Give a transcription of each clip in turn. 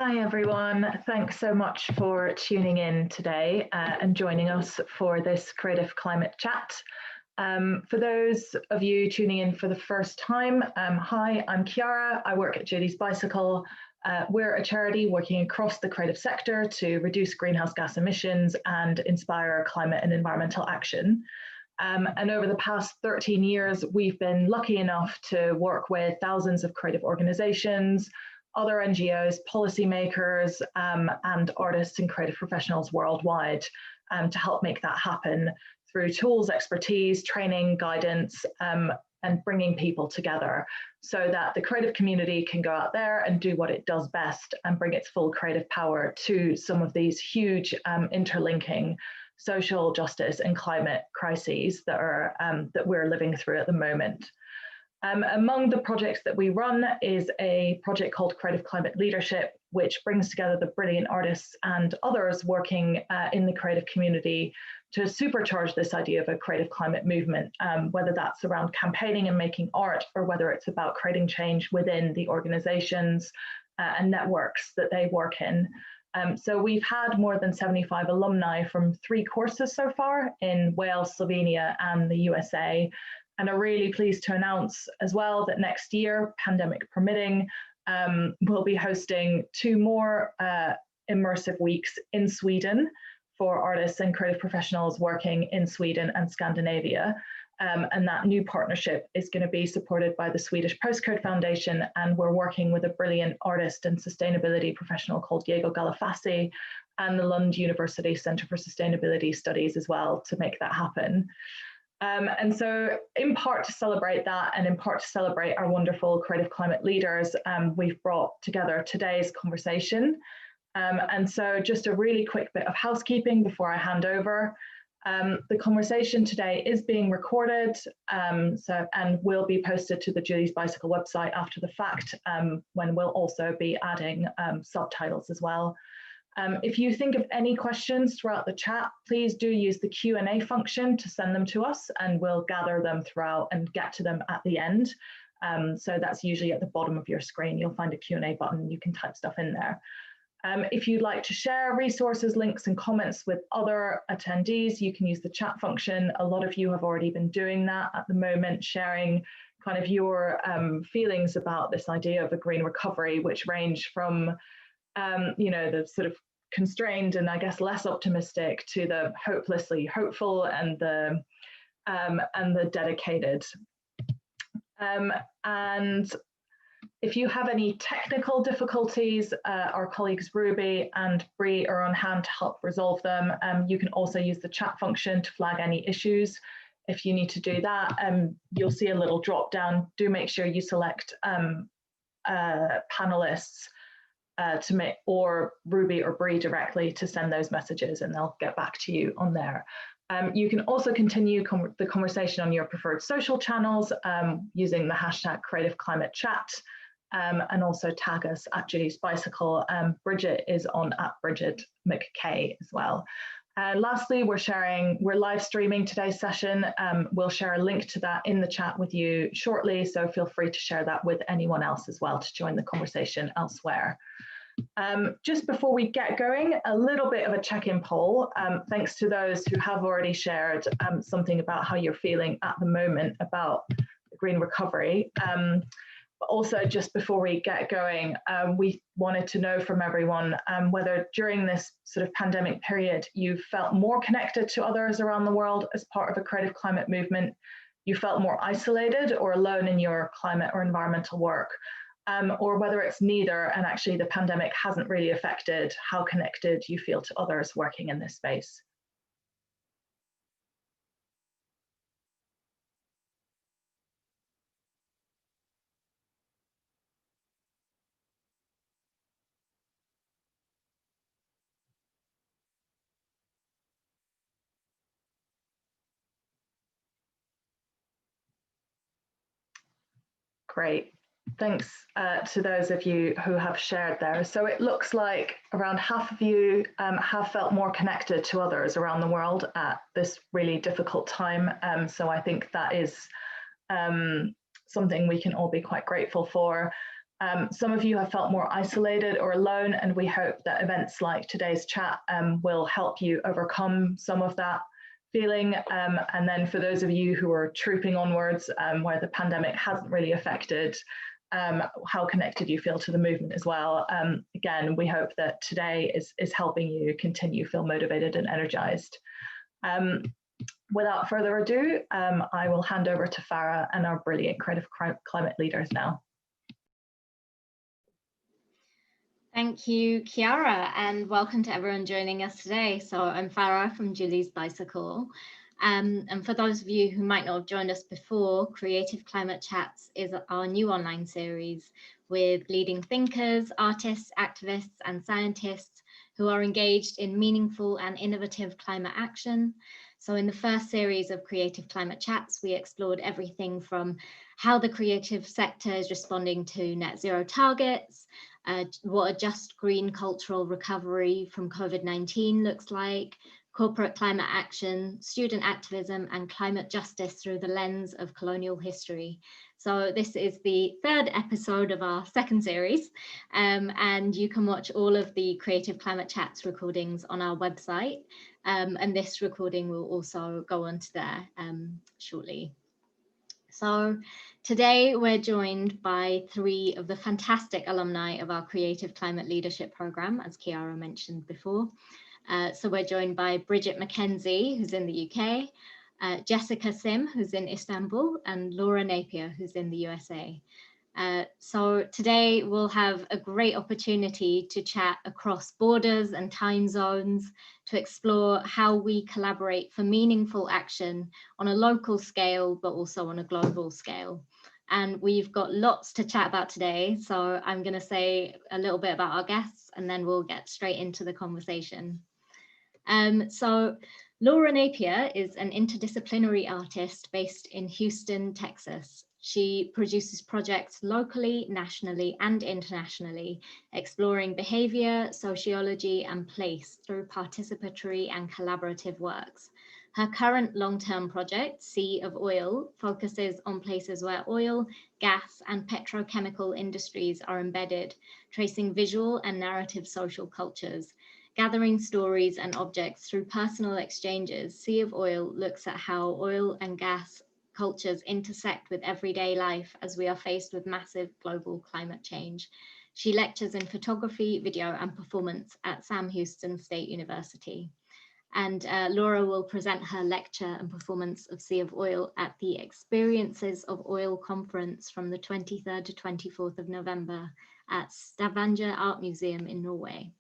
Hi everyone, thanks so much for tuning in today and joining us for this Creative Climate Chat. For those of you tuning in for the first time, hi, I'm Chiara, I work at Judy's Bicycle. We're a charity working across the creative sector to reduce greenhouse gas emissions and inspire climate and environmental action. And over the past 13 years, we've been lucky enough to work with thousands of creative organizations, other NGOs, policymakers, and artists and creative professionals worldwide to help make that happen through tools, expertise, training, guidance, and bringing people together so that the creative community can go out there and do what it does best and bring its full creative power to some of these huge interlinking social justice and climate crises that we're living through at the moment. Among the projects that we run is a project called Creative Climate Leadership, which brings together the brilliant artists and others working in the creative community to supercharge this idea of a creative climate movement, whether that's around campaigning and making art, or whether it's about creating change within the organizations and networks that they work in. So we've had more than 75 alumni from 3 courses so far in Wales, Slovenia, and the USA. And are really pleased to announce as well that next year, pandemic permitting, we'll be hosting 2 more immersive weeks in Sweden for artists and creative professionals working in Sweden and Scandinavia. And that new partnership is going to be supported by the Swedish Postcode Foundation, and we're working with a brilliant artist and sustainability professional called Diego Galafasi and the Lund University Centre for Sustainability Studies as well to make that happen. And so in part to celebrate that and in part to celebrate our wonderful creative climate leaders, we've brought together today's conversation. And so just a really quick bit of housekeeping before I hand over. The conversation today is being recorded and will be posted to the Judy's Bicycle website after the fact, when we'll also be adding subtitles as well. If you think of any questions throughout the chat, please do use the Q&A function to send them to us, and we'll gather them throughout and get to them at the end. So that's usually at the bottom of your screen. You'll find a Q&A button. You can type stuff in there. If you'd like to share resources, links, and comments with other attendees, you can use the chat function. A lot of you have already been doing that at the moment, sharing kind of your feelings about this idea of a green recovery, which range from the sort of constrained and I guess less optimistic to the hopelessly hopeful and the dedicated. And if you have any technical difficulties, our colleagues Ruby and Bree are on hand to help resolve them. You can also use the chat function to flag any issues. If you need to do that, you'll see a little drop down. Do make sure you select panelists to make, or Ruby or Bree directly to send those messages, and they'll get back to you on there. You can also continue the conversation on your preferred social channels using the hashtag Creative Climate Chat, and also tag us at Judy's Bicycle. Bridget is on at Bridget McKenzie as well. Lastly, we're live streaming today's session. We'll share a link to that in the chat with you shortly, so feel free to share that with anyone else as well to join the conversation elsewhere. Just before we get going, a little bit of a check-in poll. Thanks to those who have already shared something about how you're feeling at the moment about the green recovery. But also, just before we get going, we wanted to know from everyone whether during this sort of pandemic period, you felt more connected to others around the world as part of a creative climate movement, you felt more isolated or alone in your climate or environmental work, or whether it's neither, and actually the pandemic hasn't really affected how connected you feel to others working in this space. Great. Thanks to those of you who have shared there. So it looks like around half of you have felt more connected to others around the world at this really difficult time. So I think that is something we can all be quite grateful for. Some of you have felt more isolated or alone, and we hope that events like today's chat will help you overcome some of that feeling. And then for those of you who are trooping onwards, where the pandemic hasn't really affected how connected you feel to the movement as well. Again, we hope that today is helping you continue feel motivated and energized. Without further ado, I will hand over to Farah and our brilliant creative climate leaders now. Thank you, Chiara, and welcome to everyone joining us today. So I'm Farah from Julie's Bicycle. And for those of you who might not have joined us before, Creative Climate Chats is our new online series with leading thinkers, artists, activists, and scientists who are engaged in meaningful and innovative climate action. So in the first series of Creative Climate Chats, we explored everything from how the creative sector is responding to net zero targets, what a just green cultural recovery from COVID-19 looks like, corporate climate action, student activism, and climate justice through the lens of colonial history. So this is the third episode of our second series, and you can watch all of the Creative Climate Chats recordings on our website, and this recording will also go onto there shortly. So today we're joined by three of the fantastic alumni of our Creative Climate Leadership Programme, as Chiara mentioned before. So we're joined by Bridget McKenzie, who's in the UK, Jessica Sim, who's in Istanbul, and Laura Napier, who's in the USA. So today we'll have a great opportunity to chat across borders and time zones to explore how we collaborate for meaningful action on a local scale, but also on a global scale. And we've got lots to chat about today. So I'm going to say a little bit about our guests and then we'll get straight into the conversation. So Laura Napier is an interdisciplinary artist based in Houston, Texas. She produces projects locally, nationally, and internationally, exploring behavior, sociology, and place through participatory and collaborative works. Her current long-term project, Sea of Oil, focuses on places where oil, gas, and petrochemical industries are embedded, tracing visual and narrative social cultures. Gathering stories and objects through personal exchanges, Sea of Oil looks at how oil and gas cultures intersect with everyday life as we are faced with massive global climate change. She lectures in photography, video, and performance at Sam Houston State University. And Laura will present her lecture and performance of Sea of Oil at the Experiences of Oil conference from the 23rd to 24th of November at Stavanger Art Museum in Norway.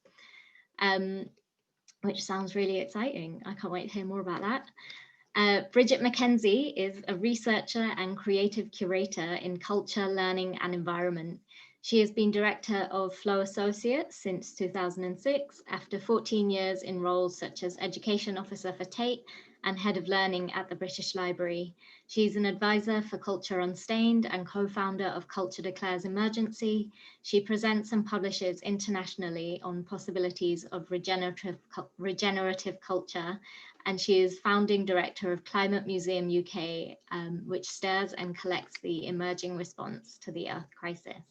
Which sounds really exciting. I can't wait to hear more about that. Bridget McKenzie is a researcher and creative curator in culture, learning, and environment. She has been director of Flow Associates since 2006, after 14 years in roles such as education officer for Tate and head of learning at the British Library. She's an advisor for Culture Unstained and co-founder of Culture Declares Emergency. She presents and publishes internationally on possibilities of regenerative culture, and she is founding director of Climate Museum UK, which stirs and collects the emerging response to the Earth crisis.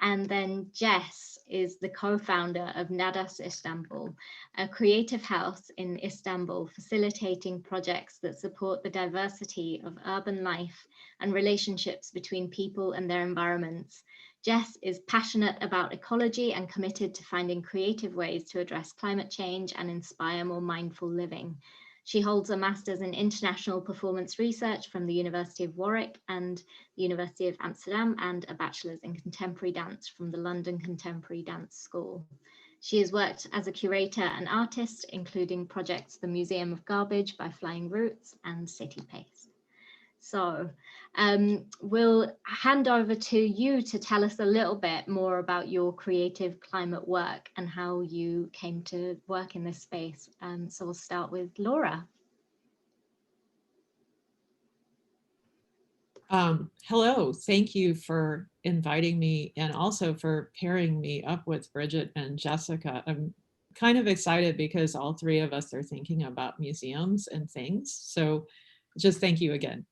And then Jess is the co-founder of Nadas Istanbul, a creative house in Istanbul facilitating projects that support the diversity of urban life and relationships between people and their environments. Jess is passionate about ecology and committed to finding creative ways to address climate change and inspire more mindful living. She holds a master's in international performance research from the University of Warwick and the University of Amsterdam, and a bachelor's in contemporary dance from the London Contemporary Dance School. She has worked as a curator and artist, including projects The Museum of Garbage by Flying Roots and City Paste. So we'll hand over to you to tell us a little bit more about your creative climate work and how you came to work in this space. So we'll start with Laura. Hello, thank you for inviting me and also for pairing me up with Bridget and Jessica. I'm kind of excited because all three of us are thinking about museums and things. So just thank you again.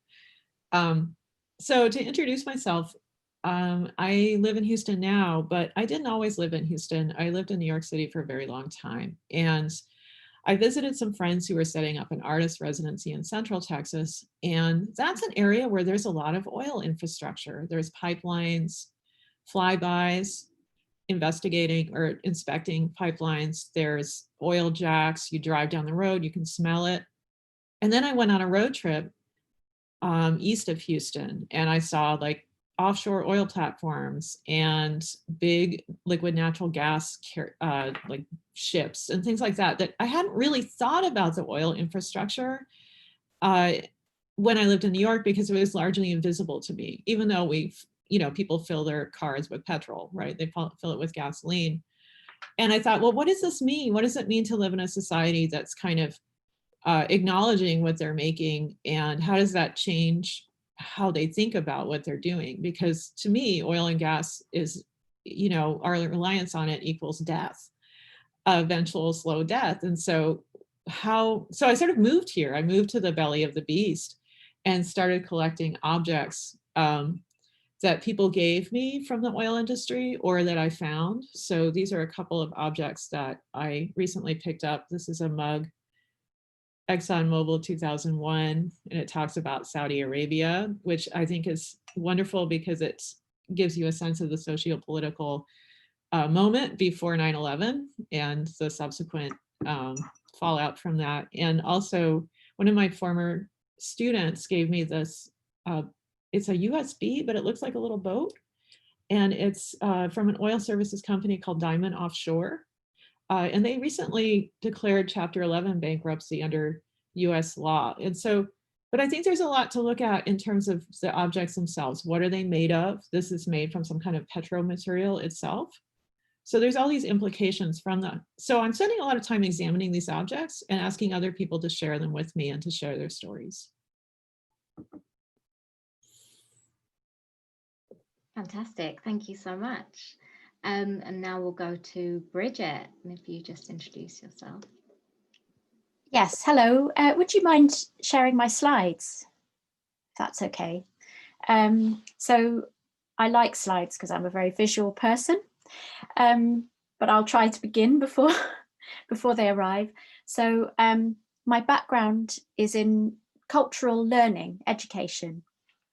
So to introduce myself, I live in Houston now, but I didn't always live in Houston. I lived in New York City for a very long time. And I visited some friends who were setting up an artist residency in Central Texas. And that's an area where there's a lot of oil infrastructure. There's pipelines, flybys, investigating or inspecting pipelines. There's oil jacks. You drive down the road, you can smell it. And then I went on a road trip east of Houston, and I saw like offshore oil platforms and big liquid natural gas like ships and things like that, that I hadn't really thought about the oil infrastructure when I lived in New York, because it was largely invisible to me, even though people fill their cars with petrol, right? They fill it with gasoline. And I thought, well, what does this mean? What does it mean to live in a society that's kind of acknowledging what they're making, and how does that change how they think about what they're doing? Because to me, oil and gas is, our reliance on it equals death, eventual slow death. And so I sort of moved here. I moved to the belly of the beast and started collecting objects that people gave me from the oil industry or that I found. So these are a couple of objects that I recently picked up. This is a mug, ExxonMobil 2001, and it talks about Saudi Arabia, which I think is wonderful because it gives you a sense of the socio-political moment before 9/11 and the subsequent fallout from that. And also, one of my former students gave me this, it's a USB, but it looks like a little boat. And it's from an oil services company called Diamond Offshore. And they recently declared Chapter 11 bankruptcy under US law. And so, but I think there's a lot to look at in terms of the objects themselves. What are they made of? This is made from some kind of petromaterial itself. So there's all these implications from that. So I'm spending a lot of time examining these objects and asking other people to share them with me and to share their stories. Fantastic, thank you so much. And now we'll go to Bridget, and if you just introduce yourself. Yes, hello. Would you mind sharing my slides, if that's okay? So I like slides because I'm a very visual person, but I'll try to begin before they arrive. So my background is in cultural learning, education,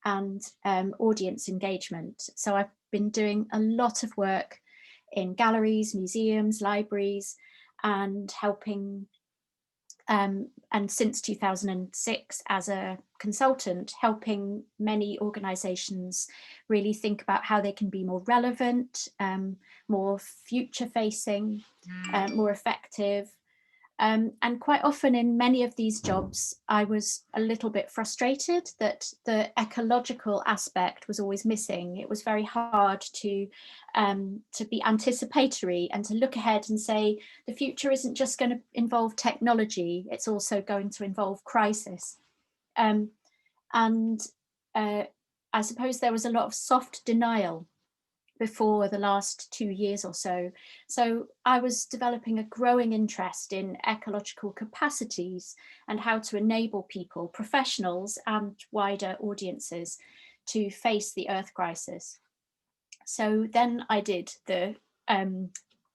and audience engagement. So I've been doing a lot of work in galleries, museums, libraries, and helping, and since 2006 as a consultant, helping many organizations really think about how they can be more relevant, more future facing, more effective. And quite often in many of these jobs, I was a little bit frustrated that the ecological aspect was always missing. It was very hard to be anticipatory and to look ahead and say, the future isn't just going to involve technology, it's also going to involve crisis. And I suppose there was a lot of soft denial before the last 2 years or so. So I was developing a growing interest in ecological capacities and how to enable people, professionals and wider audiences, to face the Earth crisis. So then I did the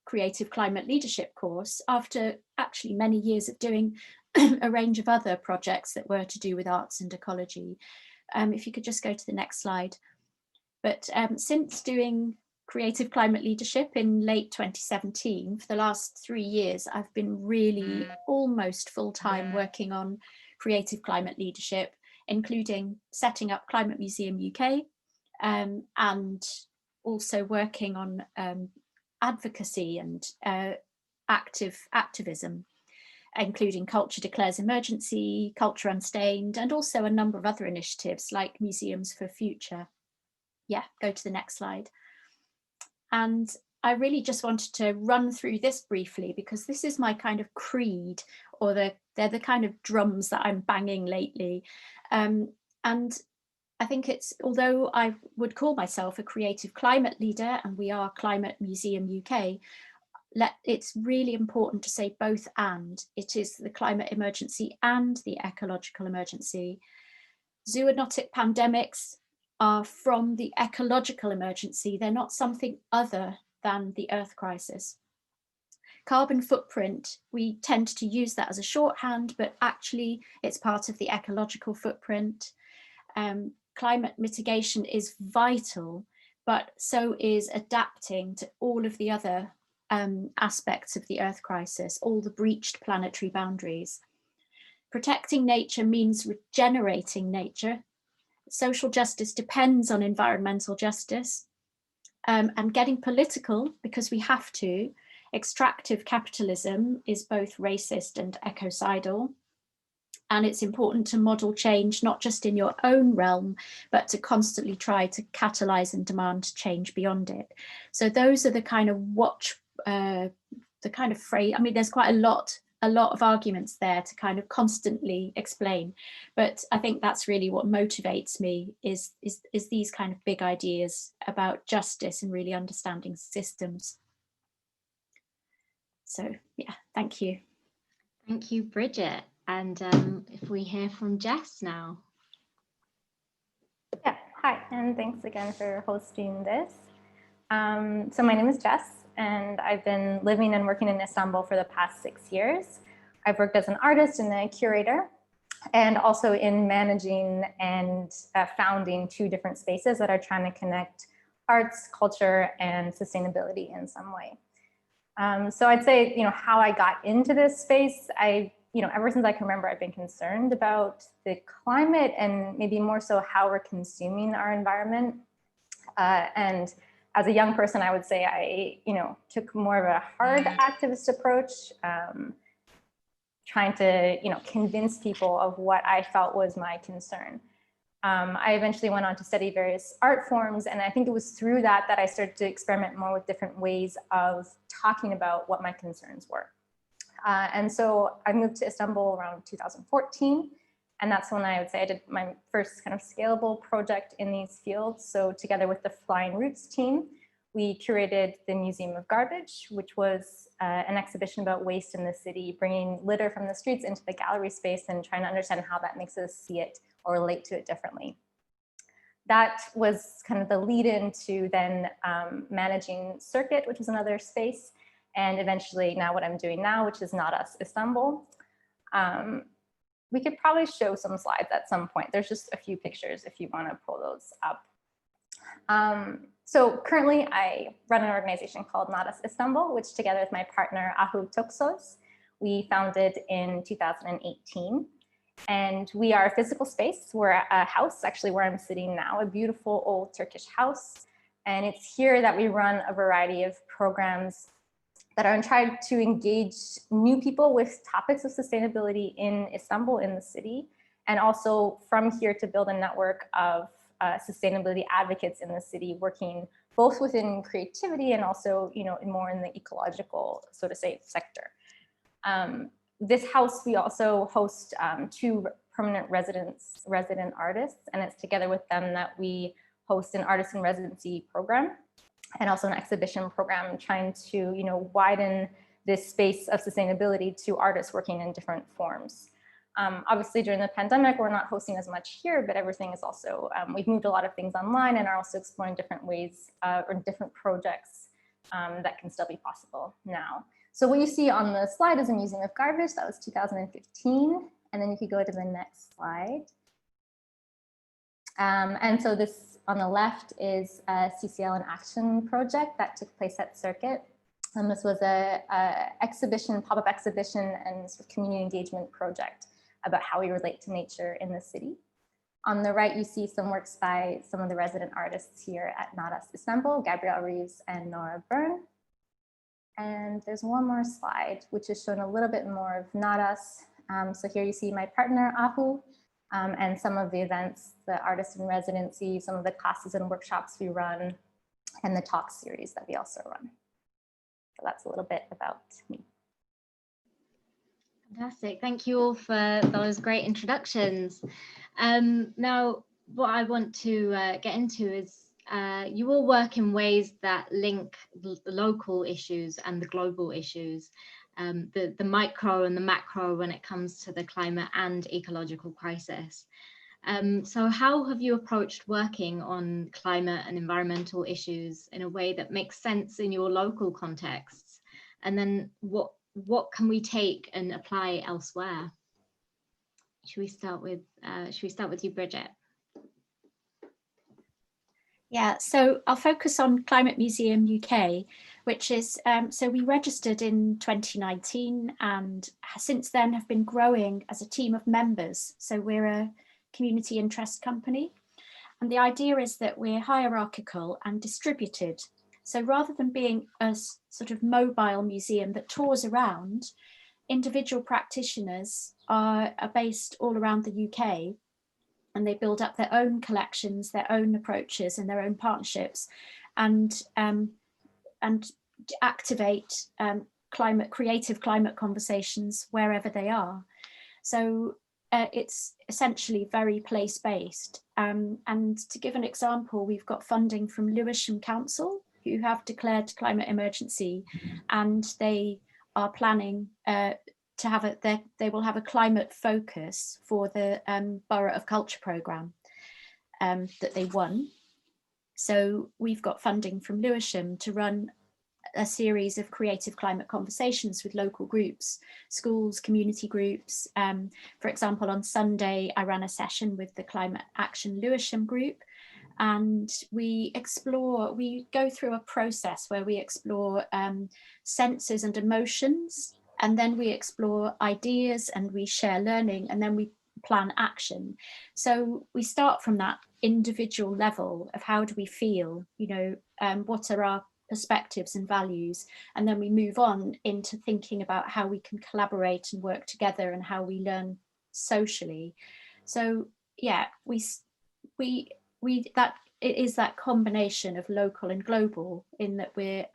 Creative Climate Leadership course after actually many years of doing a range of other projects that were to do with arts and ecology. If you could just go to the next slide. But since doing Creative Climate Leadership in late 2017, for the last 3 years, I've been really almost full-time working on Creative Climate Leadership, including setting up Climate Museum UK, and also working on advocacy and activism, including Culture Declares Emergency, Culture Unstained, and also a number of other initiatives like Museums for Future. Yeah, go to the next slide. And I really just wanted to run through this briefly because this is my kind of creed, or they're the kind of drums that I'm banging lately. And I think it's, although I would call myself a creative climate leader and we are Climate Museum UK, it's really important to say both and. It is the climate emergency and the ecological emergency. Zoonotic pandemics are from the ecological emergency. They're not something other than the Earth crisis. Carbon footprint, we tend to use that as a shorthand, but actually it's part of the ecological footprint. Climate mitigation is vital, but so is adapting to all of the other aspects of the Earth crisis, all the breached planetary boundaries. Protecting nature means regenerating nature. Social justice depends on environmental justice, and getting political, because we have to. Extractive capitalism is both racist and ecocidal. And it's important to model change, not just in your own realm, but to constantly try to catalyze and demand change beyond it. So those are the kind of the kind of phrase. I mean, there's quite a lot of arguments there to kind of constantly explain, but I think that's really what motivates me is these kind of big ideas about justice and really understanding systems. So yeah, thank you. Thank you, Bridget. And if we hear from Jess now. Yeah, hi, and thanks again for hosting this. So my name is Jess, and I've been living and working in Istanbul for the past 6 years. I've worked as an artist and a curator, and also in managing and founding 2 different spaces that are trying to connect arts, culture, and sustainability in some way. So I'd say, how I got into this space, ever since I can remember, I've been concerned about the climate and maybe more so how we're consuming our environment. And as a young person, I would say I, took more of a hard activist approach, trying to, convince people of what I felt was my concern. I eventually went on to study various art forms, and I think it was through that I started to experiment more with different ways of talking about what my concerns were. And so I moved to Istanbul around 2014, and that's when I would say I did my first kind of scalable project in these fields. So together with the Flying Roots team, we curated the Museum of Garbage, which was an exhibition about waste in the city, bringing litter from the streets into the gallery space and trying to understand how that makes us see it or relate to it differently. That was kind of the lead into then managing Circuit, which was another space, and eventually now what I'm doing now, which is Not Us Istanbul. We could probably show some slides at some point. There's just a few pictures if you want to pull those up. So currently I run an organization called Not Us Istanbul, which together with my partner Ahu Toksos, we founded in 2018. And we are a physical space. We're a house, actually where I'm sitting now, a beautiful old Turkish house. And it's here that we run a variety of programs that are trying to engage new people with topics of sustainability in Istanbul, in the city, and also from here to build a network of sustainability advocates in the city, working both within creativity and also, more in the ecological, so to say, sector. This house, we also host 2 permanent resident artists, and it's together with them that we host an artist in residency program and also an exhibition program trying to, widen this space of sustainability to artists working in different forms. Obviously, during the pandemic, we're not hosting as much here, but everything is also, we've moved a lot of things online and are also exploring different ways or different projects that can still be possible now. So what you see on the slide is a Museum of Garbage. That was 2015. And then you could go to the next slide. And so this on the left is a CCL in Action project that took place at Circuit. And this was a exhibition, pop-up exhibition and sort of community engagement project about how we relate to nature in the city. On the right, you see some works by some of the resident artists here at Not Us Istanbul, Gabrielle Reeves and Nora Byrne. And there's one more slide, which is showing a little bit more of Not Us. So here you see my partner, Ahu, and some of the events, the artist in residency, some of the classes and workshops we run, and the talk series that we also run. So that's a little bit about me. Fantastic. Thank you all for those great introductions. Now, what I want to get into is you all work in ways that link the local issues and the global issues, the micro and the macro when it comes to the climate and ecological crisis. So how have you approached working on climate and environmental issues in a way that makes sense in your local contexts? And then what can we take and apply elsewhere? Should we start with you, Bridget? Yeah, so I'll focus on Climate Museum UK, which is, so we registered in 2019 and since then have been growing as a team of members. So we're a community interest company. And the idea is that we're hierarchical and distributed. So rather than being a sort of mobile museum that tours around, individual practitioners are based all around the UK, and they build up their own collections, their own approaches and their own partnerships, and activate creative climate conversations wherever they are. So it's essentially very place-based. And to give an example, we've got funding from Lewisham Council, who have declared climate emergency, and they are planning to have they will have a climate focus for the Borough of Culture programme that they won. So we've got funding from Lewisham to run a series of creative climate conversations with local groups, schools, community groups. For example, on Sunday, I ran a session with the Climate Action Lewisham group, and we go through a process where we explore senses and emotions, and then we explore ideas and we share learning, and then we plan action. So we start from that individual level of how do we feel, what are our perspectives and values, and then we move on into thinking about how we can collaborate and work together and how we learn socially. So yeah, that it is that combination of local and global, in that we're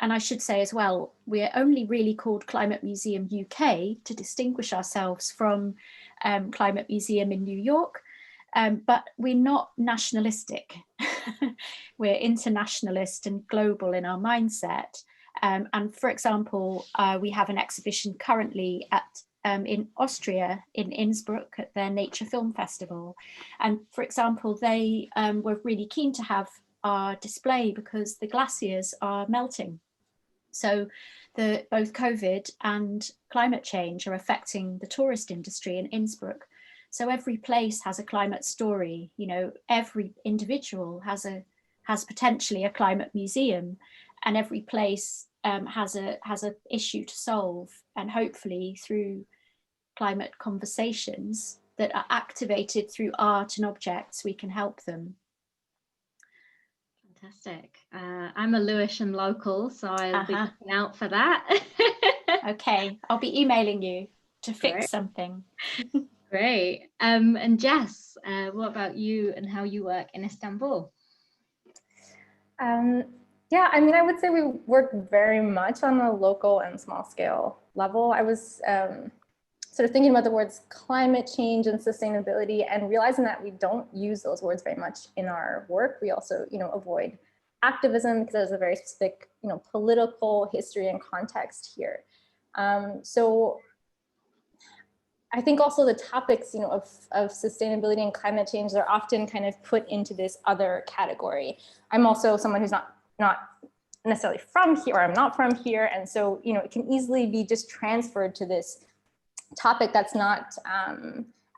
and I should say as well, we're only really called Climate Museum UK to distinguish ourselves from Climate Museum in New York, but we're not nationalistic. We're internationalist and global in our mindset. And for example, we have an exhibition currently in Austria, in Innsbruck, at their Nature Film Festival. And for example, they were really keen to have our display because the glaciers are melting. So both COVID and climate change are affecting the tourist industry in Innsbruck. So every place has a climate story. Every individual has potentially a climate museum, and every place has a issue to solve. And hopefully through climate conversations that are activated through art and objects, we can help them. Fantastic. I'm a Lewisham local, so I'll be looking out for that. Okay, I'll be emailing you to fix something. Great. And Jess, what about you and how you work in Istanbul? Yeah, I would say we work very much on a local and small scale level. I was sort of thinking about the words climate change and sustainability and realizing that we don't use those words very much in our work. We also, avoid activism because there's a very specific, political history and context here. So I think also the topics, of sustainability and climate change are often kind of put into this other category. I'm also someone who's not necessarily from here, or I'm not from here. And so, it can easily be just transferred to this topic that's not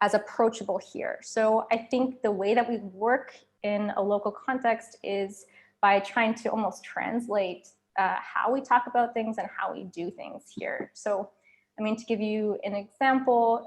as approachable here. So I think the way that we work in a local context is by trying to almost translate how we talk about things and how we do things here. So, to give you an example,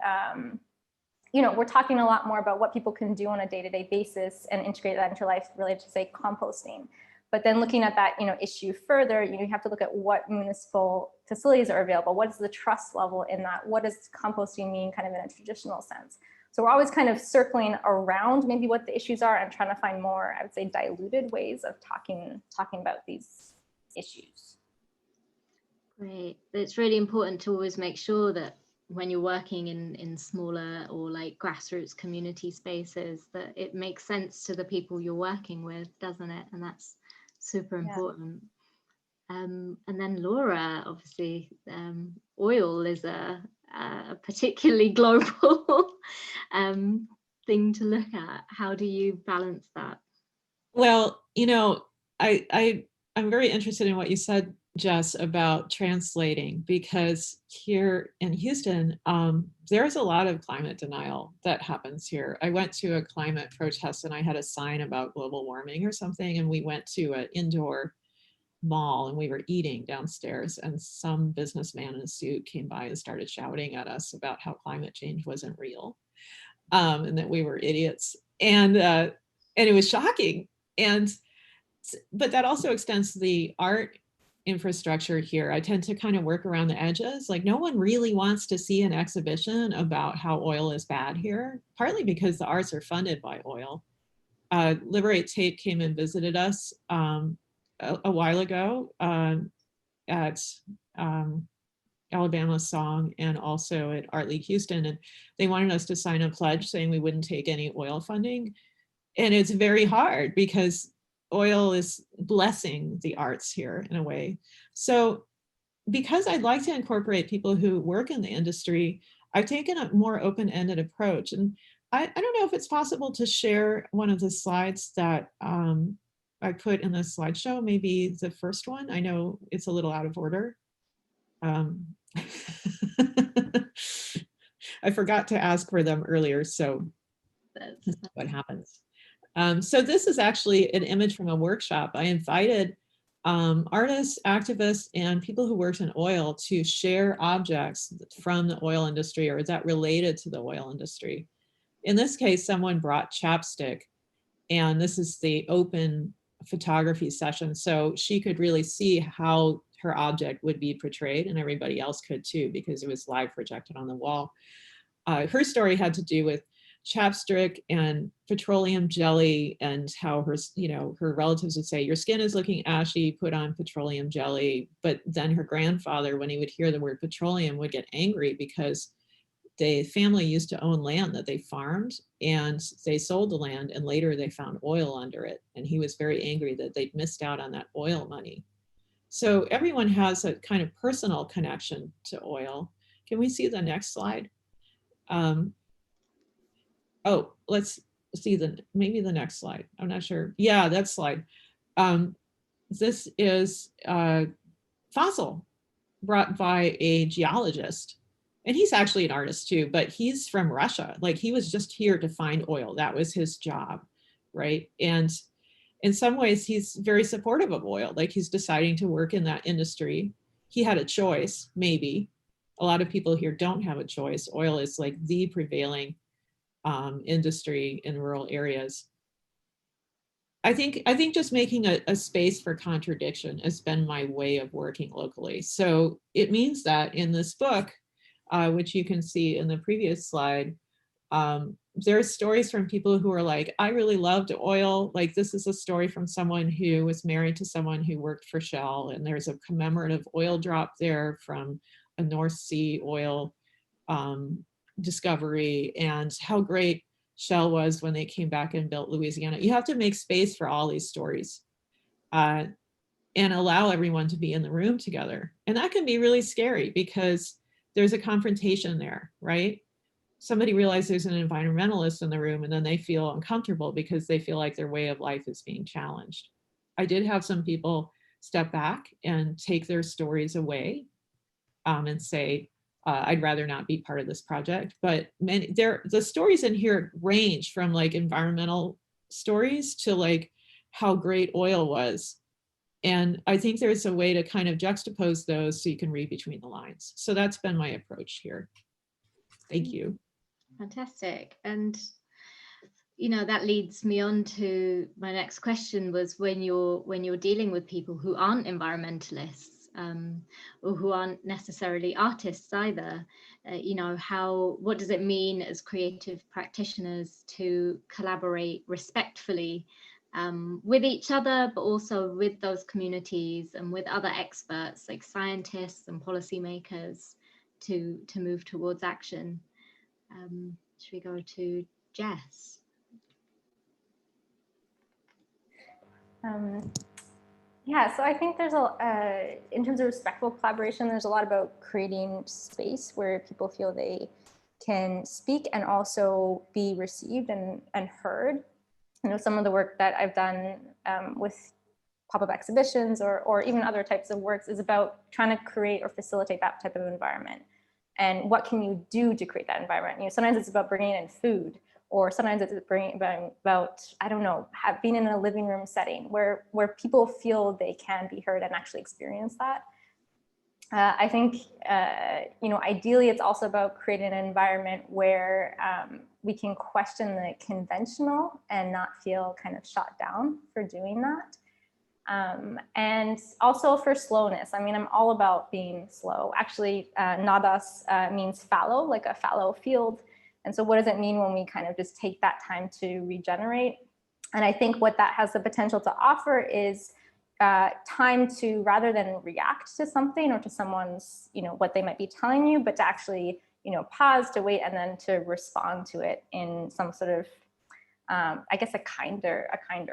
we're talking a lot more about what people can do on a day-to-day basis and integrate that into life related to, say, composting. But then looking at that, issue further, you have to look at what municipal facilities are available. What is the trust level in that? What does composting mean kind of in a traditional sense? So we're always kind of circling around maybe what the issues are and trying to find more, I would say, diluted ways of talking about these issues. Great. It's really important to always make sure that when you're working in smaller or like grassroots community spaces, that it makes sense to the people you're working with, doesn't it? And that's super important. And then Laura, obviously, oil is a a particularly global thing to look at. How do you balance that? Well, you know, I'm very interested in what you said, Jess, about translating, because here in Houston, there's a lot of climate denial that happens here. I went to a climate protest and I had a sign about global warming or something, and we went to an indoor mall and we were eating downstairs, and some businessman in a suit came by and started shouting at us about how climate change wasn't real, and that we were idiots, and it was shocking. But that also extends to the art infrastructure here. I tend to kind of work around the edges. Like, no one really wants to see an exhibition about how oil is bad here, partly because the arts are funded by oil. Liberate Tate came and visited us a while ago at Alabama Song and also at Art League Houston, and they wanted us to sign a pledge saying we wouldn't take any oil funding. And it's very hard because oil is blessing the arts here in a way. So because I'd like to incorporate people who work in the industry, I've taken a more open-ended approach. And I don't know if it's possible to share one of the slides that I put in the slideshow, maybe the first one. I know it's a little out of order. I forgot to ask for them earlier, so that's what happens. So this is actually an image from a workshop. I invited artists, activists, and people who worked in oil to share objects from the oil industry or that related to the oil industry. In this case, someone brought chapstick, and this is the open photography session. So she could really see how her object would be portrayed, and everybody else could too, because it was live projected on the wall. Her story had to do with chapstick and petroleum jelly, and how her, her relatives would say, your skin is looking ashy, put on petroleum jelly. But then her grandfather, when he would hear the word petroleum, would get angry because the family used to own land that they farmed, and they sold the land, and later they found oil under it. And he was very angry that they'd missed out on that oil money. So everyone has a kind of personal connection to oil. Can we see the next slide? Oh, let's see maybe the next slide. I'm not sure. Yeah, that slide. This is a fossil brought by a geologist. And he's actually an artist too, but he's from Russia. Like, he was just here to find oil. That was his job, right? And in some ways, he's very supportive of oil. Like, he's deciding to work in that industry. He had a choice, maybe. A lot of people here don't have a choice. Oil is like the prevailing industry in rural areas. I think just making a space for contradiction has been my way of working locally. So it means that in this book, which you can see in the previous slide, there's stories from people who are like, I really loved oil. Like, this is a story from someone who was married to someone who worked for Shell, and there's a commemorative oil drop there from a North Sea oil discovery, and how great Shell was when they came back and built Louisiana. You have to make space for all these stories and allow everyone to be in the room together. And that can be really scary because there's a confrontation there, right? Somebody realizes there's an environmentalist in the room, and then they feel uncomfortable because they feel like their way of life is being challenged. I did have some people step back and take their stories away and say, I'd rather not be part of this project. But the stories in here range from like environmental stories to like how great oil was. And I think there's a way to kind of juxtapose those so you can read between the lines. So that's been my approach here. Thank you. Fantastic. And that leads me on to my next question, was when you're dealing with people who aren't environmentalists, or who aren't necessarily artists either, what does it mean as creative practitioners to collaborate respectfully with each other, but also with those communities and with other experts like scientists and policymakers to move towards action? Should we go to Jess? Yeah, so I think there's in terms of respectful collaboration, there's a lot about creating space where people feel they can speak and also be received and heard. You know, some of the work that I've done with pop-up exhibitions or even other types of works is about trying to create or facilitate that type of environment. And what can you do to create that environment? You know, sometimes it's about bringing in food, or sometimes it's bringing about I don't know, being in a living room setting where people feel they can be heard and actually experience that. I think, you know, ideally it's also about creating an environment where we can question the conventional and not feel kind of shot down for doing that. And also for slowness. I mean, I'm all about being slow. Actually, nadas means fallow, like a fallow field. And so what does it mean when we kind of just take that time to regenerate? And I think what that has the potential to offer is time to, rather than react to something or to someone's, you know, what they might be telling you, but to actually, you know, pause, to wait, and then to respond to it in some sort of, I guess, a kinder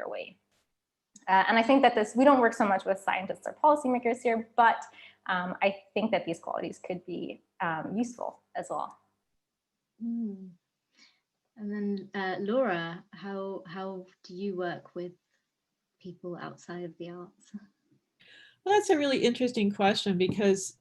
way. And I think that we don't work so much with scientists or policymakers here, but I think that these qualities could be useful as well. Mm. And then Laura, how do you work with people outside of the arts? Well, that's a really interesting question, because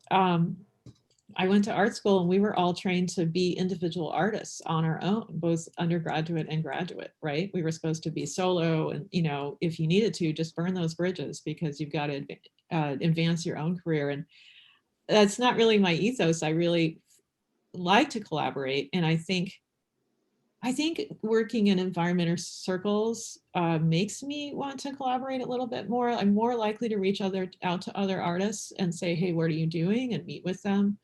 I went to art school and we were all trained to be individual artists on our own, both undergraduate and graduate, right? We were supposed to be solo, and, you know, if you needed to, just burn those bridges because you've got to advance your own career. And that's not really my ethos. I really like to collaborate. And I think working in environmental circles makes me want to collaborate a little bit more. I'm more likely to reach out to other artists and say, hey, what are you doing? And meet with them.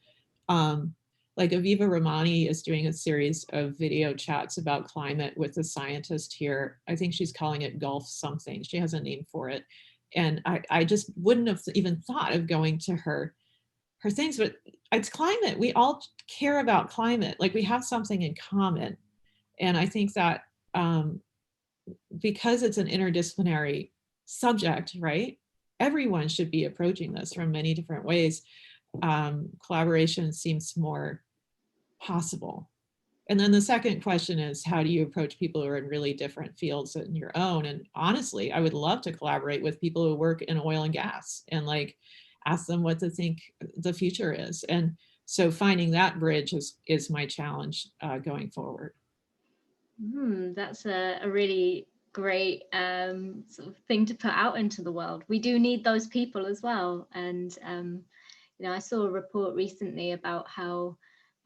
Like Aviva Romani is doing a series of video chats about climate with a scientist here. I think she's calling it Gulf something. She has a name for it. And I just wouldn't have even thought of going to her things, but it's climate. We all care about climate. Like, we have something in common. And I think that because it's an interdisciplinary subject, right? Everyone should be approaching this from many different ways. Collaboration seems more possible. And then the second question is, how do you approach people who are in really different fields than your own? And honestly, I would love to collaborate with people who work in oil and gas and like ask them what they think the future is. And so finding that bridge is my challenge going forward. That's a really great sort of thing to put out into the world. We do need those people as well. And you know, I saw a report recently about how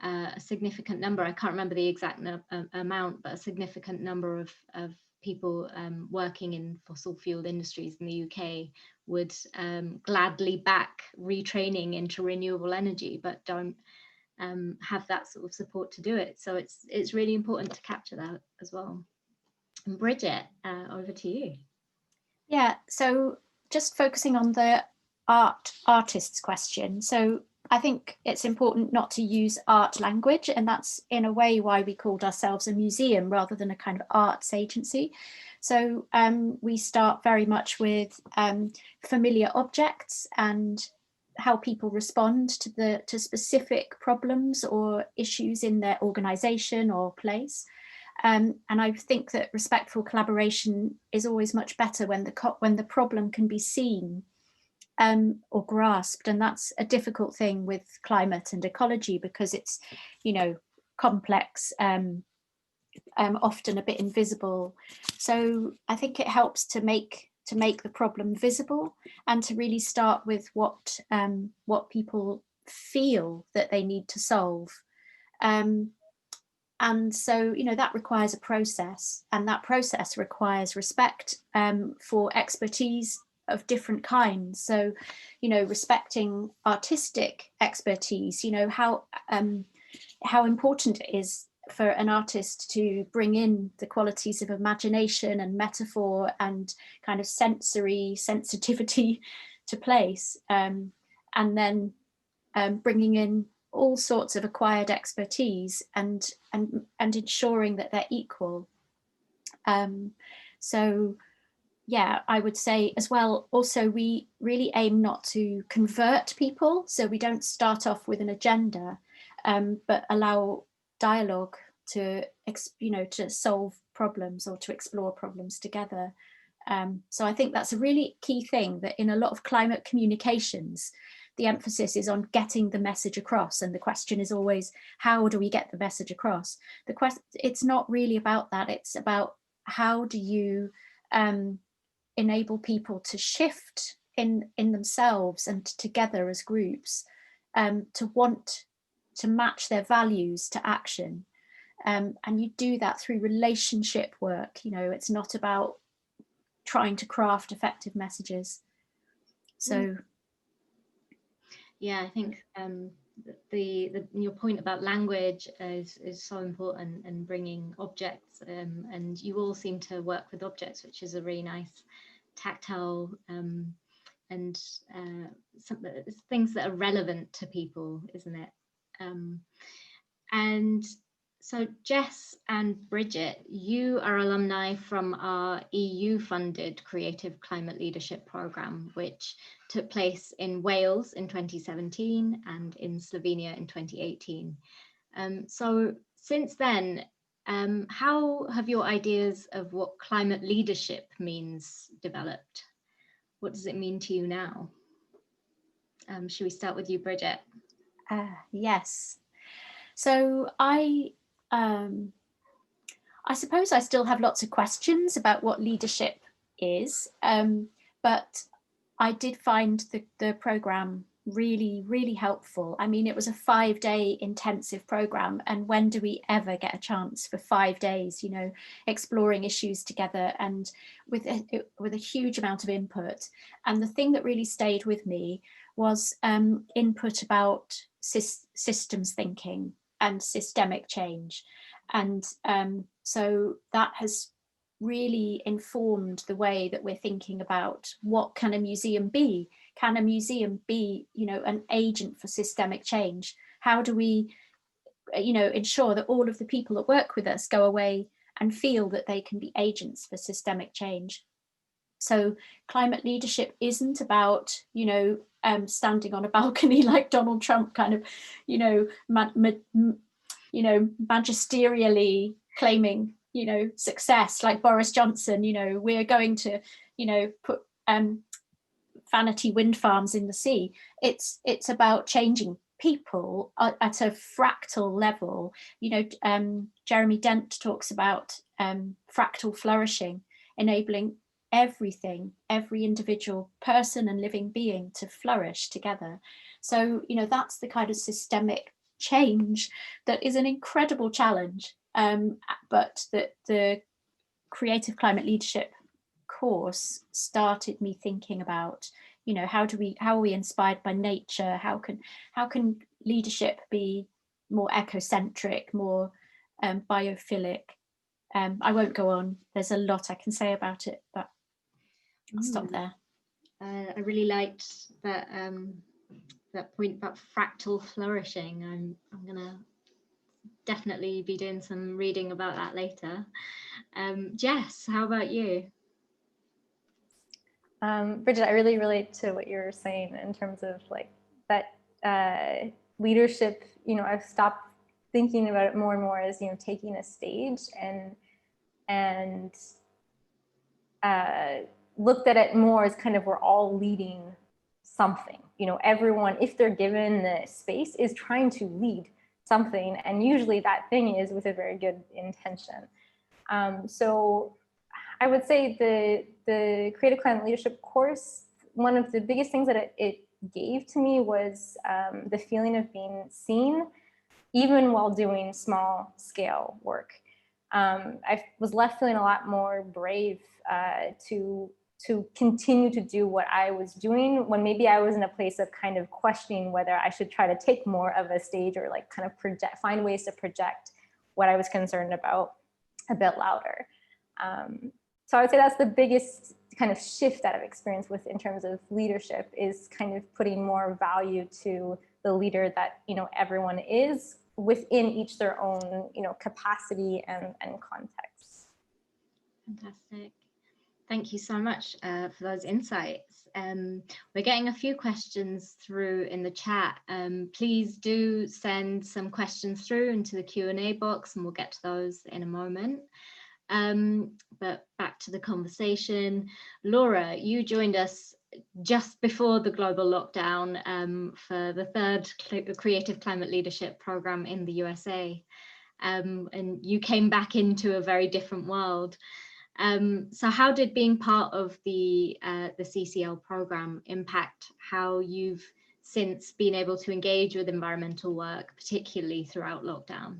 a significant number, I can't remember the exact amount, but a significant number of people working in fossil fuel industries in the UK would gladly back retraining into renewable energy, but don't have that sort of support to do it. So it's really important to capture that as well. And Bridget, over to you. Yeah, so just focusing on the artist's question. So I think it's important not to use art language, and that's in a way why we called ourselves a museum rather than a kind of arts agency. So we start very much with familiar objects and how people respond to specific problems or issues in their organization or place. And I think that respectful collaboration is always much better when the problem can be seen or grasped, and that's a difficult thing with climate and ecology because it's, you know, complex, often a bit invisible. So I think it helps to make the problem visible and to really start with what people feel that they need to solve. And so, you know, that requires a process, and that process requires respect for expertise of different kinds. So, you know, respecting artistic expertise, you know, how important it is for an artist to bring in the qualities of imagination and metaphor and kind of sensory sensitivity to place, and then bringing in all sorts of acquired expertise and ensuring that they're equal. So yeah, I would say as well, also we really aim not to convert people. So we don't start off with an agenda, but allow dialogue to, to solve problems or to explore problems together. So I think that's a really key thing, that in a lot of climate communications, the emphasis is on getting the message across. And the question is always, how do we get the message across? It's not really about that. It's about how do you enable people to shift in themselves and together as groups, to want to match their values to action. And you do that through relationship work. It's not about trying to craft effective messages. So yeah, I think your point about language is so important, and bringing objects, and you all seem to work with objects, which is a really nice tactile and things that are relevant to people, isn't it? And so Jess and Bridget, you are alumni from our EU-funded Creative Climate Leadership Programme, which took place in Wales in 2017 and in Slovenia in 2018. So since then, how have your ideas of what climate leadership means developed? What does it mean to you now? Should we start with you, Bridget? Yes. So I suppose I still have lots of questions about what leadership is, but I did find the programme really, really helpful. I mean, it was a 5-day intensive programme, and when do we ever get a chance for 5 days, exploring issues together, and with a huge amount of input. And the thing that really stayed with me was input about systems thinking and systemic change. And so that has really informed the way that we're thinking about what can a museum be? Can a museum be, an agent for systemic change? How do we, ensure that all of the people that work with us go away and feel that they can be agents for systemic change? So climate leadership isn't about, standing on a balcony like Donald Trump, kind of, magisterially claiming, success like Boris Johnson. We're going to, put vanity wind farms in the sea. It's about changing people at a fractal level. Jeremy Dent talks about fractal flourishing, enabling everything, every individual person and living being to flourish together. So, that's the kind of systemic change that is an incredible challenge, but that the Creative Climate Leadership course started me thinking about, how are we inspired by nature? How can leadership be more ecocentric, more biophilic? I won't go on. There's a lot I can say about it, but I'll stop there. I really liked that that point about fractal flourishing. I'm gonna definitely be doing some reading about that later. Jess, how about you? Bridget, I really relate to what you're saying in terms of like that leadership. I've stopped thinking about it more and more as taking a stage and looked at it more as kind of we're all leading something. Everyone, if they're given the space, is trying to lead something, and usually that thing is with a very good intention. So I would say the Creative Climate Leadership course, one of the biggest things that it gave to me was the feeling of being seen, even while doing small scale work. I was left feeling a lot more brave to continue to do what I was doing when maybe I was in a place of kind of questioning whether I should try to take more of a stage or like kind of find ways to project what I was concerned about a bit louder. So I would say that's the biggest kind of shift that I've experienced with in terms of leadership, is kind of putting more value to the leader that everyone is within each their own capacity and context. Fantastic. Thank you so much for those insights. We're getting a few questions through in the chat. Please do send some questions through into the Q&A box and we'll get to those in a moment. But back to the conversation. Laura, you joined us just before the global lockdown for the third Creative Climate Leadership Program in the USA. And you came back into a very different world. So how did being part of the CCL program impact how you've since been able to engage with environmental work, particularly throughout lockdown?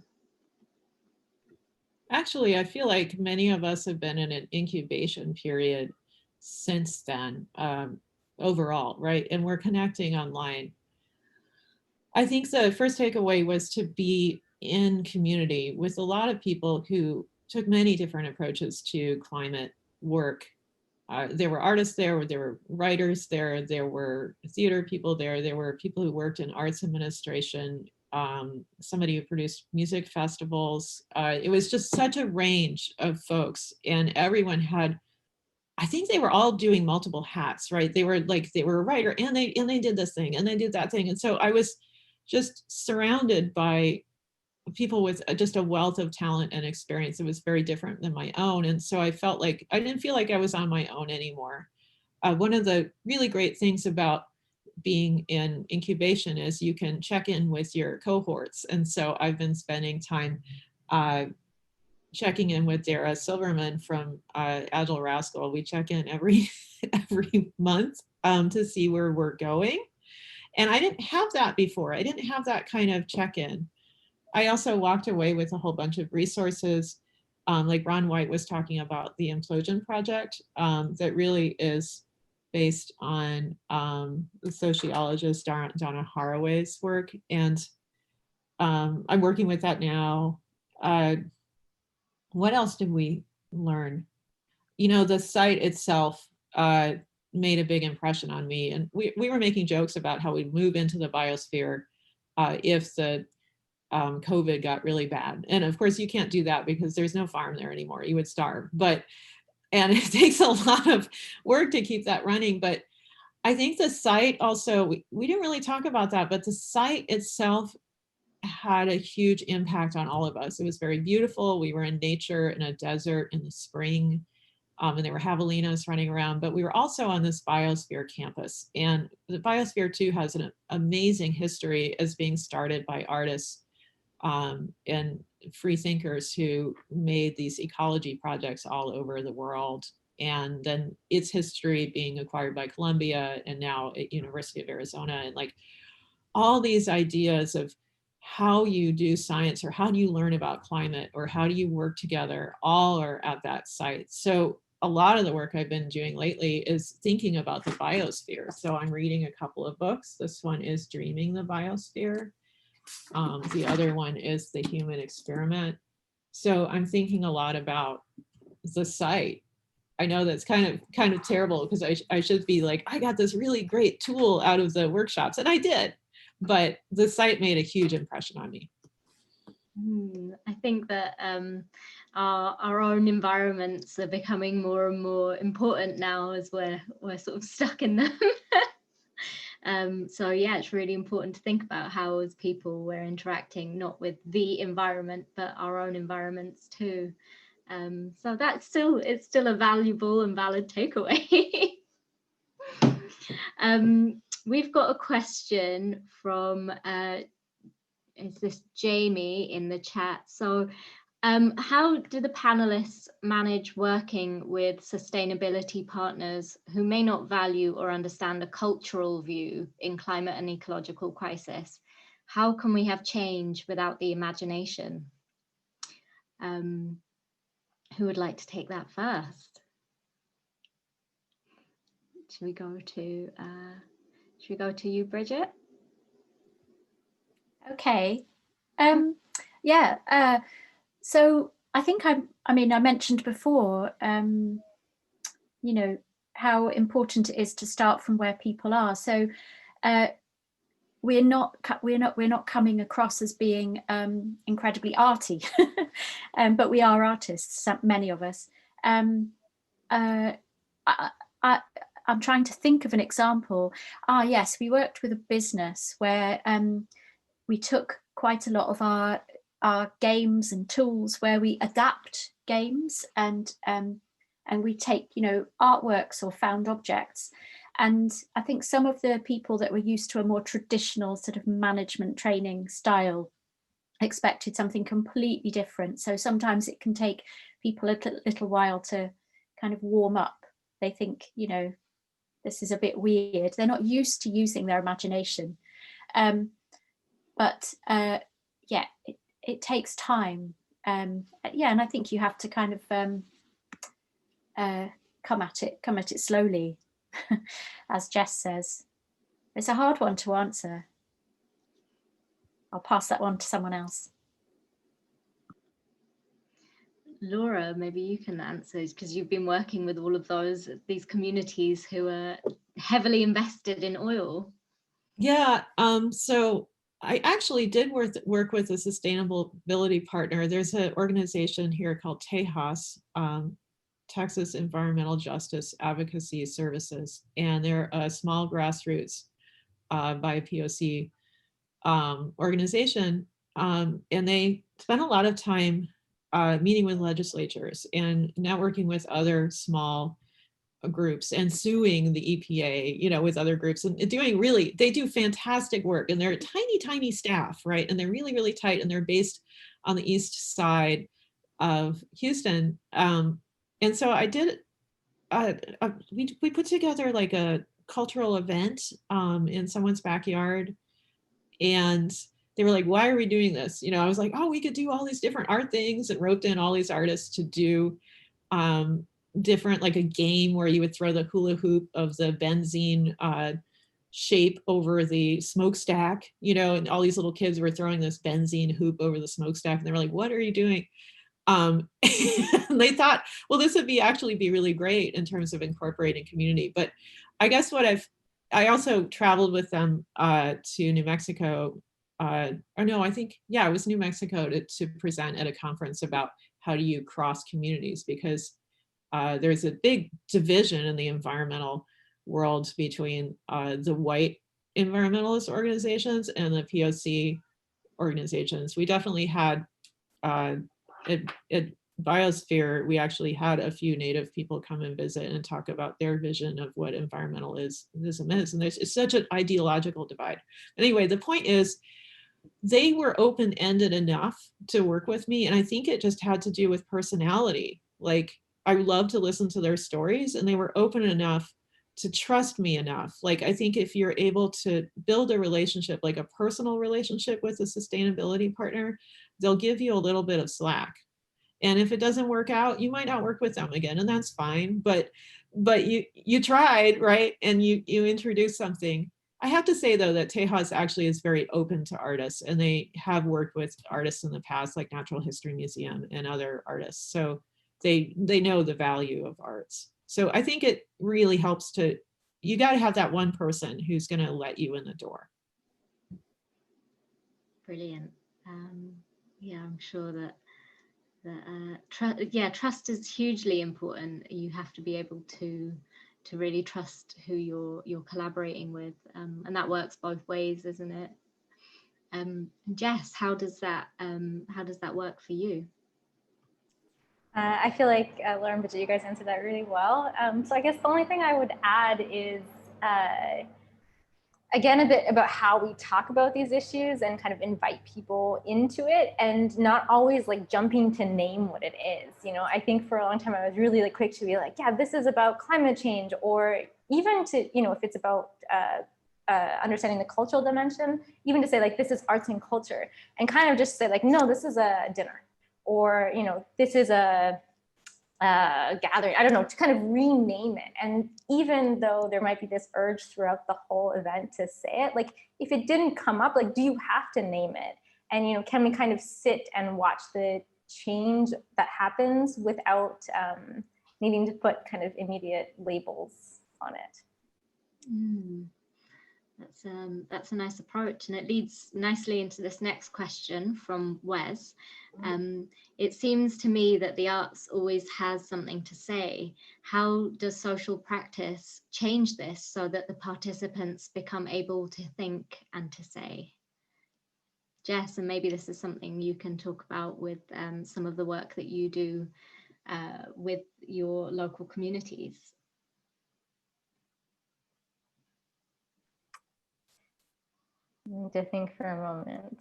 Actually, I feel like many of us have been in an incubation period since then, overall, right? And we're connecting online. I think the first takeaway was to be in community with a lot of people who took many different approaches to climate work. There were artists there were writers there were theater people there were people who worked in arts administration, somebody who produced music festivals. It was just such a range of folks, and everyone had, I think they were all doing multiple hats, right? They were a writer and they did this thing and they did that thing. And so I was just surrounded by people with just a wealth of talent and experience. It was very different than my own. And so I felt like I didn't feel like I was on my own anymore. One of the really great things about being in incubation is you can check in with your cohorts. And so I've been spending time checking in with Dara Silverman from Agile Rascal. We check in every month to see where we're going. And I didn't have that before. I didn't have that kind of check-in. I also walked away with a whole bunch of resources, like Ron White was talking about the Implosion Project, that really is based on the sociologist Donna Haraway's work. And I'm working with that now. What else did we learn? You know, the site itself made a big impression on me. And we were making jokes about how we'd move into the biosphere if the COVID got really bad. And of course you can't do that because there's no farm there anymore. You would starve. And it takes a lot of work to keep that running. But I think the site also, we didn't really talk about that, but the site itself had a huge impact on all of us. It was very beautiful. We were in nature, in a desert in the spring, and there were javelinas running around, but we were also on this biosphere campus. And the biosphere too has an amazing history as being started by artists and free thinkers who made these ecology projects all over the world. And then its history being acquired by Columbia and now at University of Arizona, and like all these ideas of how you do science or how do you learn about climate or how do you work together, all are at that site. So a lot of the work I've been doing lately is thinking about the biosphere. So I'm reading a couple of books. This one is Dreaming the Biosphere. The other one is The Human Experiment. So I'm thinking a lot about the site. I know that's kind of terrible because I should be like, I got this really great tool out of the workshops, and I did, but the site made a huge impression on me. I think that our own environments are becoming more and more important now as we're sort of stuck in them. So yeah, it's really important to think about how as people we're interacting not with the environment but our own environments too. So it's still a valuable and valid takeaway. We've got a question from is this Jamie in the chat. So how do the panelists manage working with sustainability partners who may not value or understand a cultural view in climate and ecological crisis? How can we have change without the imagination? Who would like to take that first? Should we go to you, Bridget? Okay. Yeah. So I think I mentioned before, you know, how important it is to start from where people are. So we're not coming across as being incredibly arty, but we are artists, many of us. I'm trying to think of an example. Yes, we worked with a business where we took quite a lot of our games and tools where we adapt games, and we take, you know, artworks or found objects. And I think some of the people that were used to a more traditional sort of management training style expected something completely different. So sometimes it can take people a little while to kind of warm up. They think, you know, this is a bit weird. They're not used to using their imagination. But yeah, it takes time. Yeah, and I think you have to kind of come at it slowly, as Jess says. It's a hard one to answer. I'll pass that one to someone else. Laura, maybe you can answer, because you've been working with all of these communities who are heavily invested in oil. Yeah, so I actually did work with a sustainability partner. There's an organization here called Tate, Texas Environmental Justice Advocacy Services, and they're a small grassroots by POC organization, and they spend a lot of time meeting with legislatures and networking with other small groups and suing the EPA, you know, with other groups, and they do fantastic work, and they're a tiny staff, right? And they're really tight, and they're based on the east side of Houston. And so I did, we put together like a cultural event in someone's backyard, and they were like, why are we doing this? You know, I was like, oh, we could do all these different art things, and roped in all these artists to do different, like a game where you would throw the hula hoop of the benzene shape over the smokestack, you know, and all these little kids were throwing this benzene hoop over the smokestack, and they were like, what are you doing? And they thought, well, this would actually be really great in terms of incorporating community. But I guess I also traveled with them to New Mexico, or no, I think, yeah, it was New Mexico to present at a conference about how do you cross communities, because there's a big division in the environmental world between the white environmentalist organizations and the POC organizations. We definitely had at Biosphere, we actually had a few Native people come and visit and talk about their vision of what environmentalism is. And it's such an ideological divide. Anyway, the point is, they were open-ended enough to work with me. And I think it just had to do with personality. Like, I love to listen to their stories, and they were open enough to trust me enough. Like, I think if you're able to build a relationship, like a personal relationship with a sustainability partner, they'll give you a little bit of slack. And if it doesn't work out, you might not work with them again, and that's fine. But you tried, right? And you introduced something. I have to say, though, that Tejas actually is very open to artists, and they have worked with artists in the past, like Natural History Museum and other artists. So they know the value of arts. So I think it really helps you got to have that one person who's going to let you in the door. Brilliant. Yeah, I'm sure that trust is hugely important. You have to be able to really trust who you're collaborating with, and that works both ways, isn't it? Jess, how does that work for you? I feel like Laura and Bridget, you guys answered that really well. So I guess the only thing I would add is, again, a bit about how we talk about these issues and kind of invite people into it, and not always like jumping to name what it is. You know, I think for a long time I was really like quick to be like, yeah, this is about climate change, or even to, you know, if it's about understanding the cultural dimension, even to say like, this is arts and culture, and kind of just say like, no, this is a dinner, or, you know, this is a gathering, I don't know, to kind of rename it. And even though there might be this urge throughout the whole event to say it, like, if it didn't come up, like, do you have to name it? And, you know, can we kind of sit and watch the change that happens without needing to put kind of immediate labels on it? That's a nice approach, and it leads nicely into this next question from Wes. It seems to me that the arts always has something to say. How does social practice change this so that the participants become able to think and to say? Jess, and maybe this is something you can talk about with some of the work that you do with your local communities. I need to think for a moment.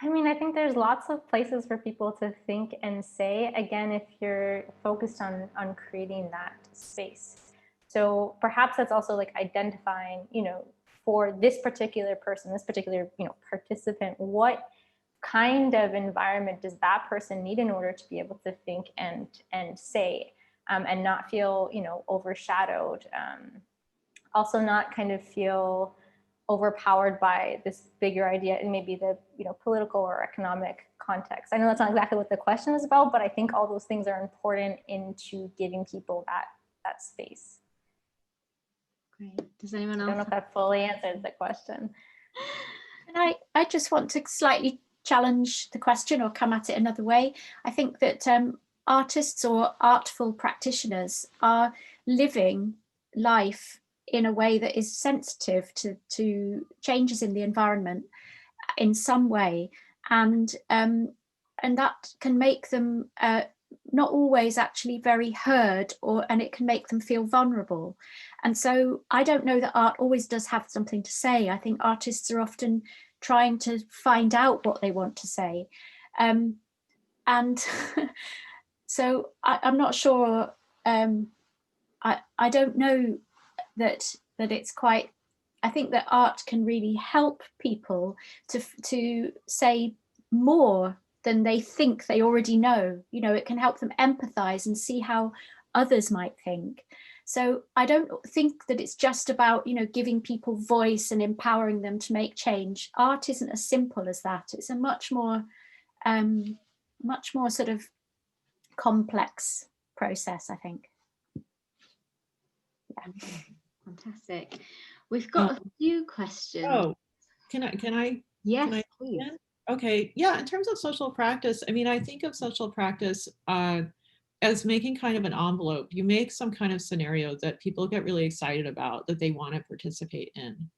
I mean, I think there's lots of places for people to think and say, again, if you're focused on creating that space. So perhaps that's also like identifying, you know, for this particular person, this particular, you know, participant, what kind of environment does that person need in order to be able to think and say, and not feel, you know, overshadowed. Also not kind of feel overpowered by this bigger idea and maybe the, you know, political or economic context. I know that's not exactly what the question is about, but I think all those things are important into giving people that space. Great. Does anyone else? I don't know if that fully answers the question. And I just want to slightly challenge the question or come at it another way. I think that artists or artful practitioners are living life in a way that is sensitive to changes in the environment in some way, and that can make them not always actually very heard, and it can make them feel vulnerable. And so I don't know that art always does have something to say. I think artists are often trying to find out what they want to say, and so I'm not sure. I don't know that it's quite. I think that art can really help people to say more than they think they already know. You know, it can help them empathize and see how others might think. So I don't think that it's just about, you know, giving people voice and empowering them to make change. Art isn't as simple as that. It's a much more sort of complex process, I think. Yeah. Fantastic. We've got a few questions. Oh, can I? Yes, can I please. Okay, yeah, in terms of social practice, I mean, I think of social practice as making kind of an envelope. You make some kind of scenario that people get really excited about, that they want to participate in,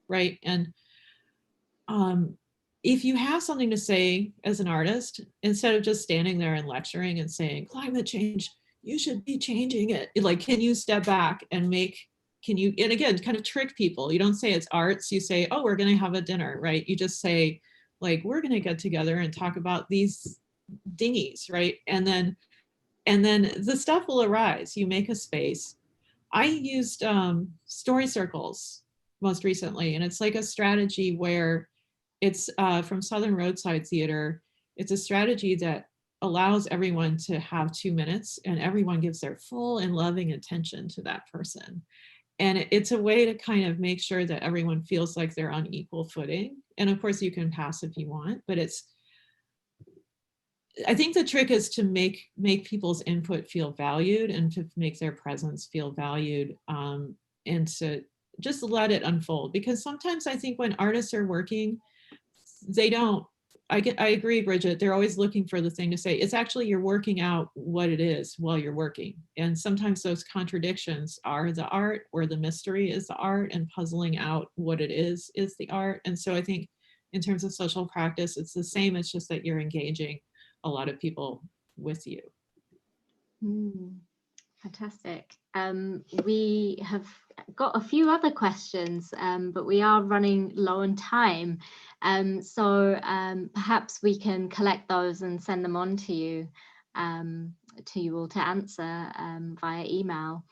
right? And if you have something to say as an artist, instead of just standing there and lecturing and saying, climate change, you should be changing it. Like, can you step back and and again, kind of trick people. You don't say it's arts, you say, oh, we're going to have a dinner, right? You just say, like, we're going to get together and talk about these dinghies, right? And then the stuff will arise. You make a space. I used story circles most recently, and it's like a strategy where it's from Southern Roadside Theater. It's a strategy that allows everyone to have 2 minutes, and everyone gives their full and loving attention to that person. And it's a way to kind of make sure that everyone feels like they're on equal footing. And of course you can pass if you want, but I think the trick is to make people's input feel valued and to make their presence feel valued, and to just let it unfold. Because sometimes I think when artists are working, they don't, I agree, Bridget, they're always looking for the thing to say. It's actually you're working out what it is while you're working. And sometimes those contradictions are the art, or the mystery is the art, and puzzling out what it is the art. And so I think in terms of social practice, it's the same. It's just that you're engaging a lot of people with you. Fantastic. We have got a few other questions, but we are running low on time. So perhaps we can collect those and send them on to you all to answer via email.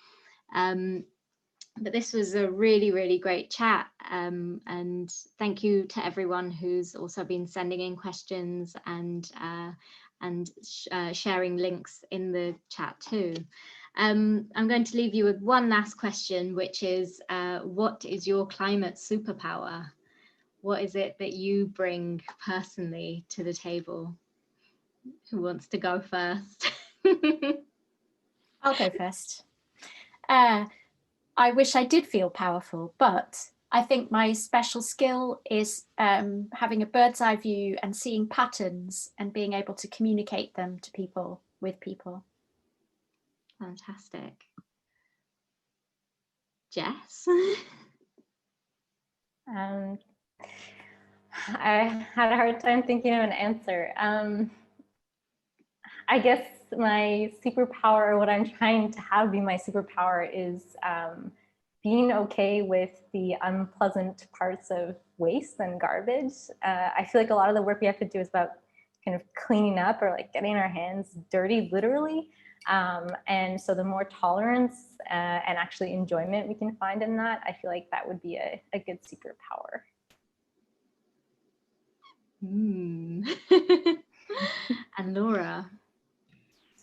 But this was a really, really great chat. And thank you to everyone who's also been sending in questions and sharing links in the chat too. I'm going to leave you with one last question, which is, what is your climate superpower? What is it that you bring personally to the table? Who wants to go first? I'll go first. I wish I did feel powerful, but I think my special skill is having a bird's eye view and seeing patterns and being able to communicate them to people, with people. Fantastic. Jess? I had a hard time thinking of an answer. I guess my superpower, or what I'm trying to have be my superpower, is being okay with the unpleasant parts of waste and garbage. I feel like a lot of the work we have to do is about kind of cleaning up, or like getting our hands dirty, literally. And so the more tolerance and actually enjoyment we can find in that, I feel like that would be a good superpower. And Laura?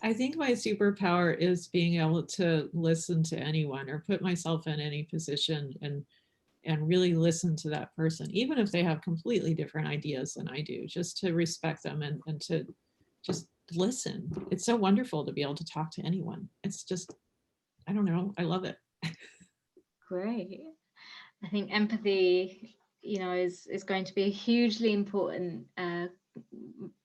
I think my superpower is being able to listen to anyone, or put myself in any position and really listen to that person, even if they have completely different ideas than I do, just to respect them and to just listen. It's so wonderful to be able to talk to anyone. It's just, I don't know, I love it. Great. I think empathy, is going to be a hugely important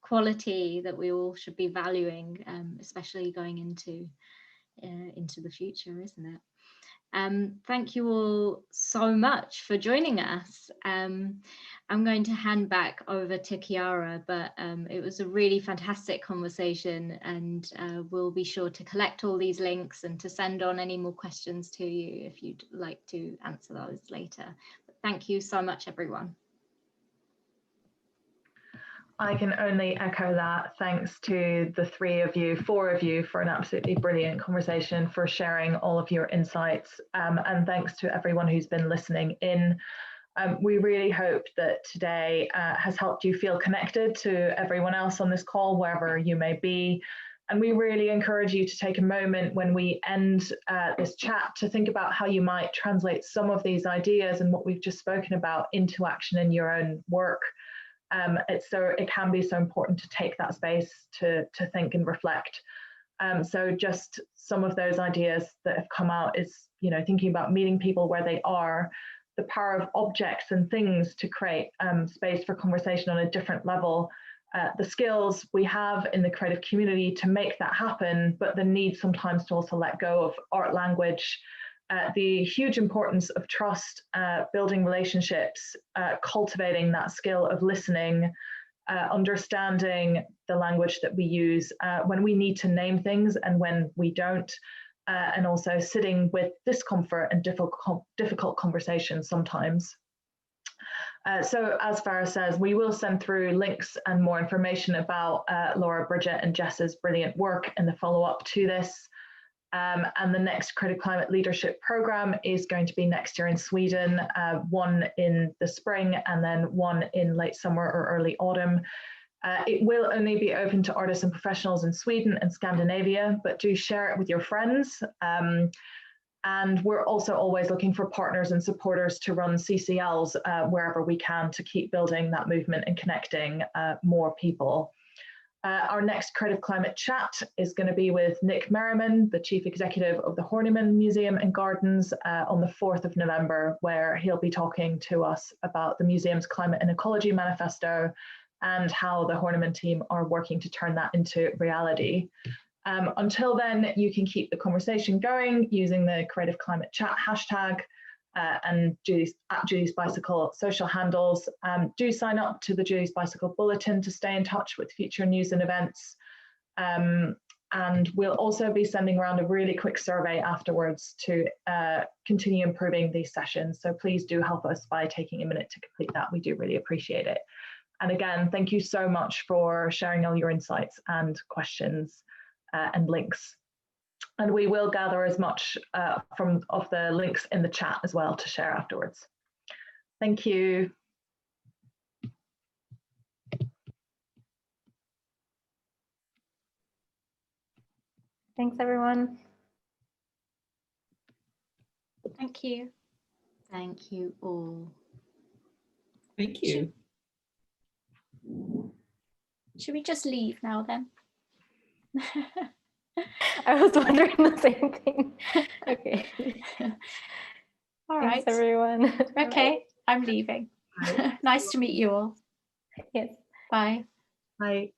quality that we all should be valuing, especially going into the future, isn't it? Thank you all so much for joining us. I'm going to hand back over to Chiara, but it was a really fantastic conversation, and we'll be sure to collect all these links and to send on any more questions to you if you'd like to answer those later. But thank you so much, everyone. I can only echo that. Thanks to the four of you, for an absolutely brilliant conversation, for sharing all of your insights, and thanks to everyone who's been listening in. We really hope that today has helped you feel connected to everyone else on this call, wherever you may be. And we really encourage you to take a moment when we end this chat to think about how you might translate some of these ideas and what we've just spoken about into action in your own work. It can be so important to take that space to think and reflect. So just some of those ideas that have come out is, thinking about meeting people where they are, the power of objects and things to create space for conversation on a different level, the skills we have in the creative community to make that happen, but the need sometimes to also let go of art language, the huge importance of trust, building relationships, cultivating that skill of listening, understanding the language that we use when we need to name things and when we don't, and also sitting with discomfort and difficult conversations sometimes. So as Farah says, we will send through links and more information about Laura, Bridget and Jess's brilliant work in the follow-up to this. And the next Creative Climate Leadership Programme is going to be next year in Sweden, one in the spring and then one in late summer or early autumn. It will only be open to artists and professionals in Sweden and Scandinavia, but do share it with your friends. And we're also always looking for partners and supporters to run CCLs wherever we can, to keep building that movement and connecting more people. Our next Creative Climate Chat is going to be with Nick Merriman, the Chief Executive of the Hornymen Museum and Gardens, on the 4th of November, where he'll be talking to us about the museum's Climate and Ecology Manifesto and how the Hornymen team are working to turn that into reality. Until then, you can keep the conversation going using the Creative Climate Chat hashtag and Julie's Bicycle social handles. Do sign up to the Julie's Bicycle Bulletin to stay in touch with future news and events. And we'll also be sending around a really quick survey afterwards to continue improving these sessions. So please do help us by taking a minute to complete that. We do really appreciate it. And again, thank you so much for sharing all your insights and questions and links. And we will gather as much of the links in the chat as well to share afterwards. Thank you. Thanks, everyone. Thank you. Thank you all. Thank you. Should we just leave now then? I was wondering the same thing. Okay. All right. Thanks, everyone. Okay, I'm leaving. Right. Nice to meet you all. Yes. Bye. Bye.